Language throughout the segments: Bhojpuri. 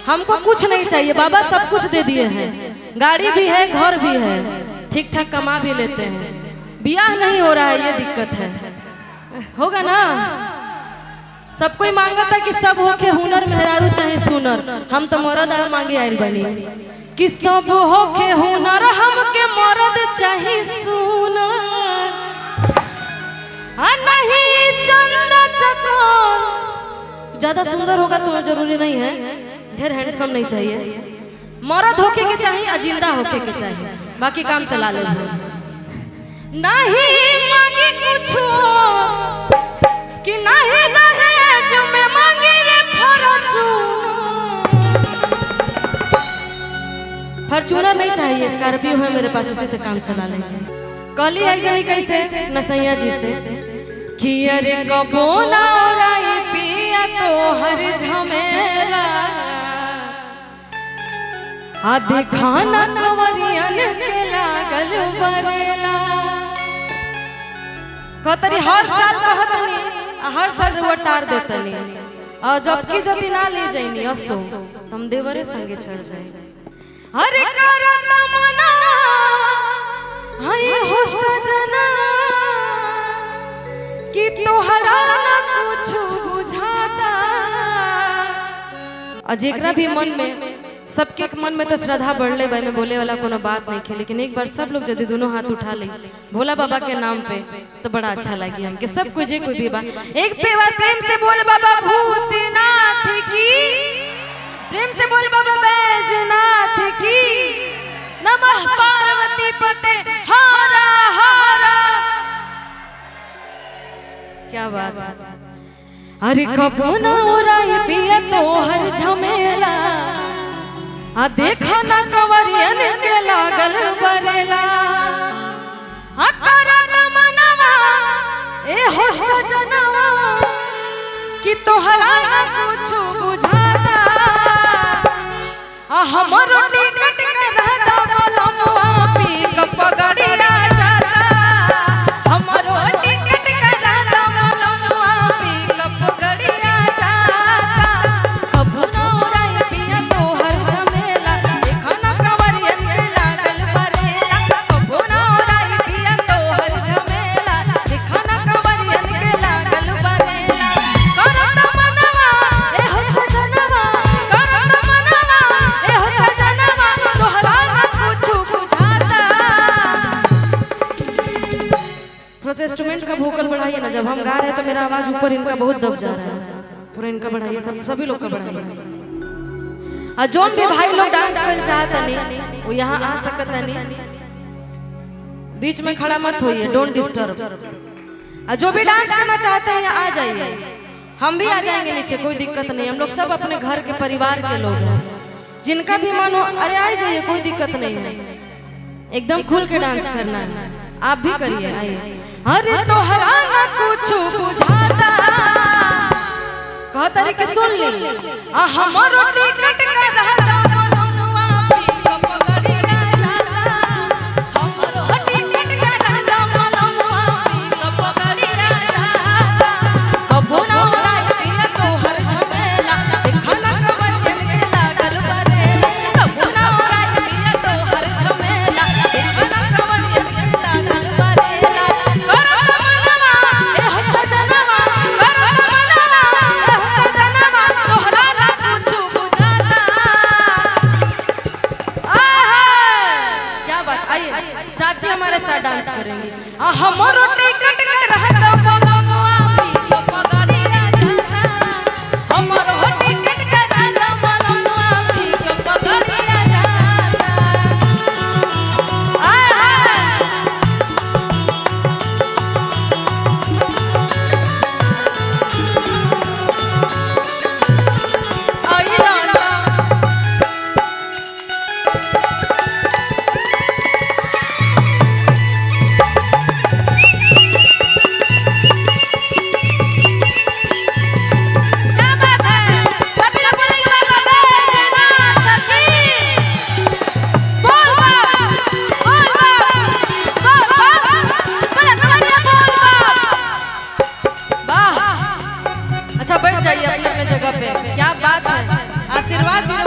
हमको कुछ नहीं चाहिए, बाबा सब कुछ दे दिए हैं। गाड़ी भी है, घर भी है, ठीक ठाक कमा भी लेते हैं। ब्याह नहीं हो रहा है, ये दिक्कत है। होगा ना? सब कोई मांगा था कि सब होके हुनर मेहरारू चाहे सुनर। हम तो मरद मांगे आयल बनी कि सब होके हुनर हमके मरद चाहे सुनर, नहीं चंदा चकोर। ज्यादा सुंदर होगा तो जरूरी नहीं है, ढेर हैंडसम नहीं चाहिए। मरद होके के चाहिए, अजिंदा होके के चाहिए, बाकी काम चला ले। नहीं मांगे कुछ कि नहीं दहेज में मांगे ले फॉर्च्यूनर नहीं चाहिए, स्कॉर्पियो है मेरे पास, उसी से काम चला लेंगे। कली है जनी कैसे नसैया जी से कि अरे कबो ना ओराई पिया तो हर झमेला, आधे खाना कवरियन के लागल बरेला। कहतरी हर साल कहतनी, हर साल रुआ टार देतनी, और जबकि जति ना ले जाइनी असो हम देवरे संगे चल जाए। अरे करत मना हाय हो सजना कि तोहरा ना कुछ बुझाता। और जेकरा भी मन में, सबके मन में तो श्रद्धा बढ़ले भाई में बोले वाला कोनो बात नहीं खे, लेकिन एक बार सब लोग यदि दोनों हाथ उठा ले भोला बाबा के नाम पे तो बड़ा अच्छा लगी हमके। सब कुछ जे कोई भी बा एक बार प्रेम से बोल बाबा भूतनाथ की, प्रेम से बोल बाबा बैजनाथ की, नमः पार्वती पते हारा हारा। क्या बात। अरे कबो ना ओराई पिया तो हर झमेला, आ देखा ना कवरियन के लागल बरेला। आ करत मनवा ए हो सजनवा कि तोहरा ना कुछ बुझाता। आ हमरो टिकट के रहता बलमवा पिकअप गाड़िया जाता। हमरो टिकट के रहता बलमवा पिकअप गाड़िया जाता। कबो ना ओराई पिया तो हर झमेला, देखा ना कवरियन के लागल बरेला। कबो ना ओराई पिया तो हर झमेला, देखा ना कवरियन के लागल बरेला। करत मनवा ए हो सजनवा, करत मनवा ए हो सजनवा, तोहरा ना कुछ बुझाता। थोड़ा सा इंस्ट्रूमेंट का वोकल बढ़ाइए ना, जब हम गा रहे हैं तो मेरा आवाज ऊपर इनका बहुत दब जा रहा है, पूरा इनका बढ़ाइए, सभी लोग का बढ़ाइए। और जो भी भाई लोग डांस कर चाहते नहीं वो यहाँ आ सकते नहीं, बीच में खड़ा मत होइए, डोंट डिस्टर्ब। और जो भी डांस करना चाहते हैं यहाँ आ जाइए, हम भी आ जाएंगे नीचे, कोई दिक्कत नहीं। हम लोग सब अपने घर के परिवार के लोग हैं, जिनका भी मन हो अरे आ जाइए, कोई दिक्कत नहीं है। एकदम खुल के डांस करना है, आप भी करिए, आइए। अरे तोहरा ना कुछ बुझाता, कहतरी के सुन ली। आ हमरो टिकट के रहता बलमवा पिकअप गाड़िया जाता। हमरो टिकट के रहता बलमवा पिकअप गाड़िया जाता। कबो ना ओराई पिया तो हर झमेला, देखा ना कवरियन के लागल बरेला। कबो ना ओराई पिया तो हर झमेला, देखा ना कवरियन के लागल बरेला। करत मनवा ए हो सजनवा, करत मनवा ए हो सजनवा, तोहरा ना कुछ बुझाता। क्या बात। आइए चाची हमारे साथ डांस करेंगी। आ हमरो टिकट के रहता बलमवा पिकअप गाड़िया जाता। हमरो टिकट के रहता बलमवा पिकअप गाड़िया जाता।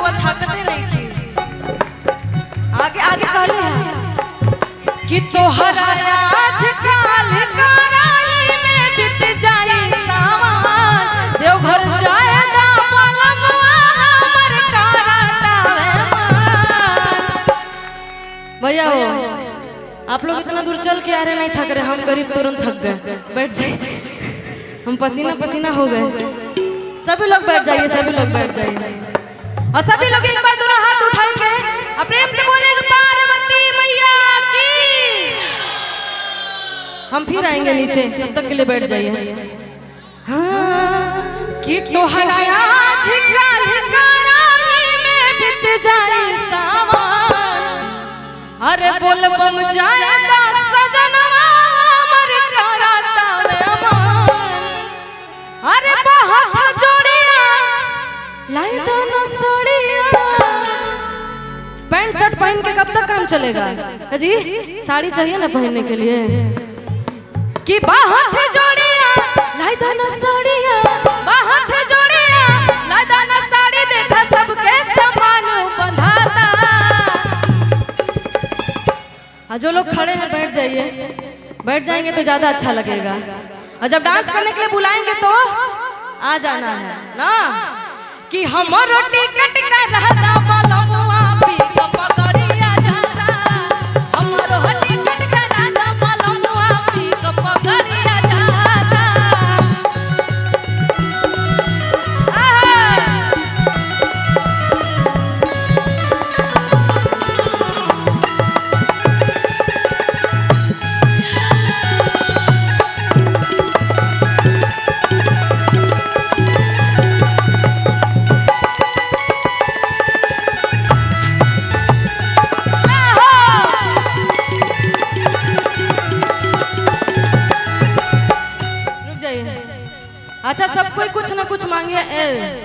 रउआ थकते नहीं थी। आगे आगे कहले हैं कि तोहरा आज काल कराई में बीत जाई सावन, देवघर जाए दा पलंगवा हमर करातावे मान। भैया हो आप लोग इतना दूर चल के आ रहे, नहीं थक रहे, हम गरीब तुरंत थक गए। बैठ जाइए, हम पसीना पसीना हो गए। सभी लोग बैठ जाइए, सभी लोग बैठ जाइए। और सभी लोग एक बार दोनों हाथ उठाएंगे और प्रेम से बोलेंगे पार्वती मैया की। हम फिर आएंगे नीचे, तब तक के लिए बैठ जाइए। हाँ कि तोहरा आज काल कराई में बीत जाई सावन, अरे बोल बम जाए दा सजनवा हमर करातावे मान। अरे बहुत जोड़िया लाई दोनों सोड़िया। पैंट शर्ट पहन के कब तक काम चलेगा जी? साड़ी चाहिए ना पहनने के लिए। कि बहुत जोड़िया लाई दोनों सोड़िया, बहुत जोड़िया लाई दोनों साड़ी, देखा सबके समान बंधाता। जो लोग खड़े हैं बैठ जाइए, बैठ जाएंगे तो ज्यादा अच्छा लगेगा। और जब डांस करने के लिए बुलाएंगे तो आ जाना है ना। कि हमरो टिकट का रहता बलमुआ पी के पकड़िया जाता, हमरो टिकट का रहता बलमुआ पी के पकड़िया जाता। अच्छा सब कोई कुछ ना कुछ मांगे।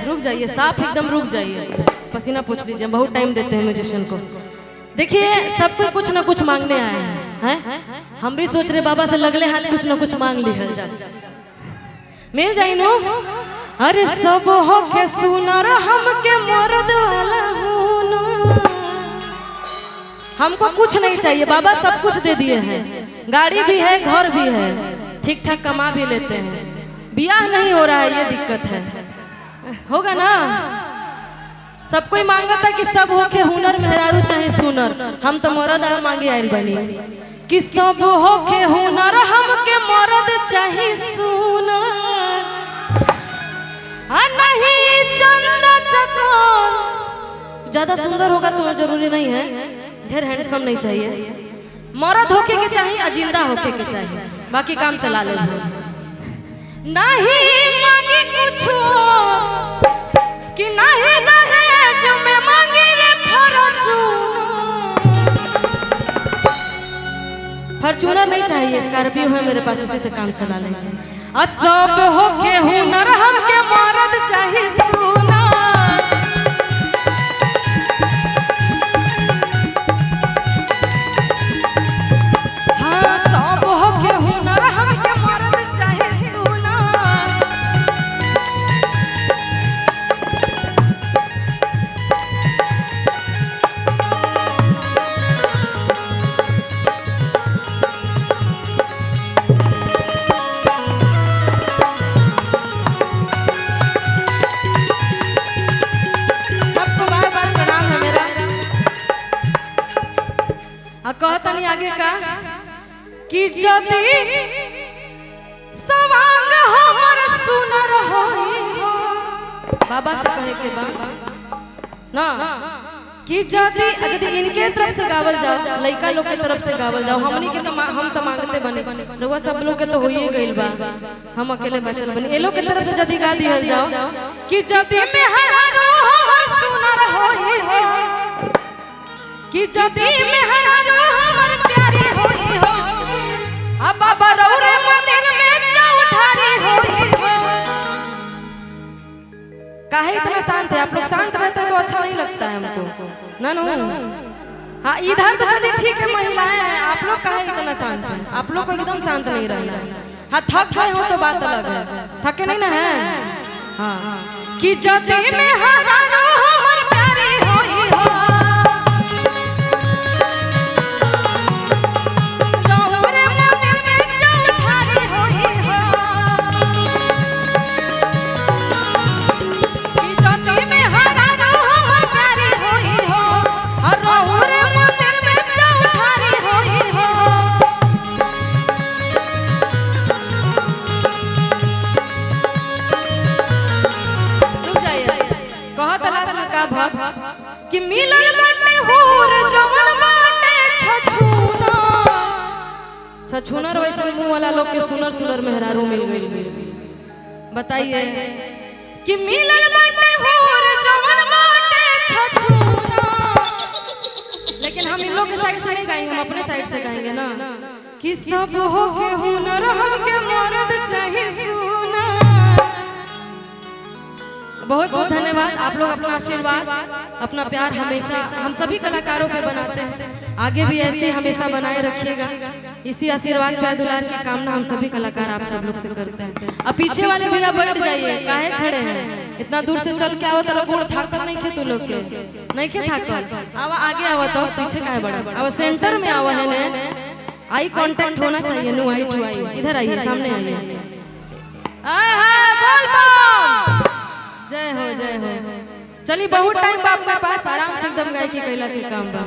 रुक जाइए, साफ एकदम रुक जाइए, पसीना पोंछ लीजिए, बहुत टाइम देते हैं म्यूजिशियन को। देखिए सब कोई कुछ ना कुछ मांगने आए हैं, हम भी सोच रहे बाबा से लगले हाथ कुछ ना कुछ मांग लिहल जाए, मिल जाए नो। अरे सब हो के सुनर हमके मर्द वाला हूँ, हमको कुछ नहीं चाहिए, बाबा सब कुछ दे दिए हैं। गाड़ी भी है, घर भी है, ठीक ठाक कमा भी लेते हैं, बियाह नहीं हो रहा है, ये दिक्कत है। होगा ना? सब कोई मांगा था कि सब होके हुनर मेहरारू चाहे सुनर, हम तो मरद आ मांगे आयल बनी। कि सब होके हुनर हमके मरद चाहे सुनर, नहीं चंदा चकोर। ज्यादा सुंदर होगा तो जरूरी नहीं है, ढेर हैंडसम नहीं चाहिए। मरद होके के चाहिए, जिंदा होके के चाहिए, बाकी काम चला ले। नहीं मांगे कुछ कि नहीं दहेज में मांगे ले फॉर्च्यूनर नहीं चाहिए, स्कॉर्पियो है मेरे पास, उसी से काम चला लेंगे। और सब होके हुनर हमके मर्द चाहिए सुना, हाँ सब होके हुनर हमके मर्द चाहिए सुना। कहता नहीं आगे का कि यदि सवांग हमर सुनर होई हो, बाबा से कहे के बा ना कि यदि इनके तरफ से गावल जाओ, लड़का लोग के तरफ से गावल जाओ, हमनी के तो हम तो मांगते बने, रउआ सब लोग के तो होइए गइल बा, हम अकेले बचल बनी। ए लोग के तरफ से यदि गा दिहल जाओ कि यदि मेहरारू हमर सुनर होई हो, कि यदि मेहरारू हमर प्यारी होई हो, अब बाबा रौरे मंदिर में चौठारी होई हो। काहे इतना शांत है? आप लोग शांत रहते हैं तो अच्छा नहीं लगता है हमको ना। हाँ इधर तो चलिए ठीक है, महिलाएं हैं, आप लोग काहे इतना शांत हैं? आप लोग को एकदम शांत नहीं रहना है। हाँ थक गए हो तो बात अलग है, थके नहीं ना है। हाँ कि यदि मेहरारू हमर प्यारी कि मिलल बाटे होर जवन बाटे छछूना छछूनर वैसे मुंह वाला लोग के सुनर सुनर मेहरारू मिल गई। बताइए कि मिलल बाटे होर जवन बाटे छछूना। लेकिन हम इन लोग के साइड से नहीं गाएंगे, हम अपने साइड से गाएंगे ना कि सब हो के हुनर हमके मर्द चाहिए सुना। बहुत बहुत धन्यवाद। आप लोग अपना आशीर्वाद अपना प्यार हमेशा हम सभी कलाकारों पे बनाते हैं, आगे भी ऐसे हमेशा बनाए रखिएगा। इसी आशीर्वाद प्यार दुलार की कामना हम सभी कलाकार आप सब लोग से करते हैं। अब पीछे वाले भैया बैठ जाइए, काहे खड़े हैं? इतना दूर से चल के आओ तो गोड़ थाकल नहीं खे तू लोग के, नहीं खे थाकल। आवा आगे आवा तो पीछे काहे बढ़ा, अब सेंटर में आवा है ने, आई कांटेक्ट होना चाहिए। नो आई टू आई, इधर आइए, सामने आइए। बोल बम जय हो जय हो। चलिए बहुत टाइम बाप के पास आराम से एकदम गायकी कैला के काम बा।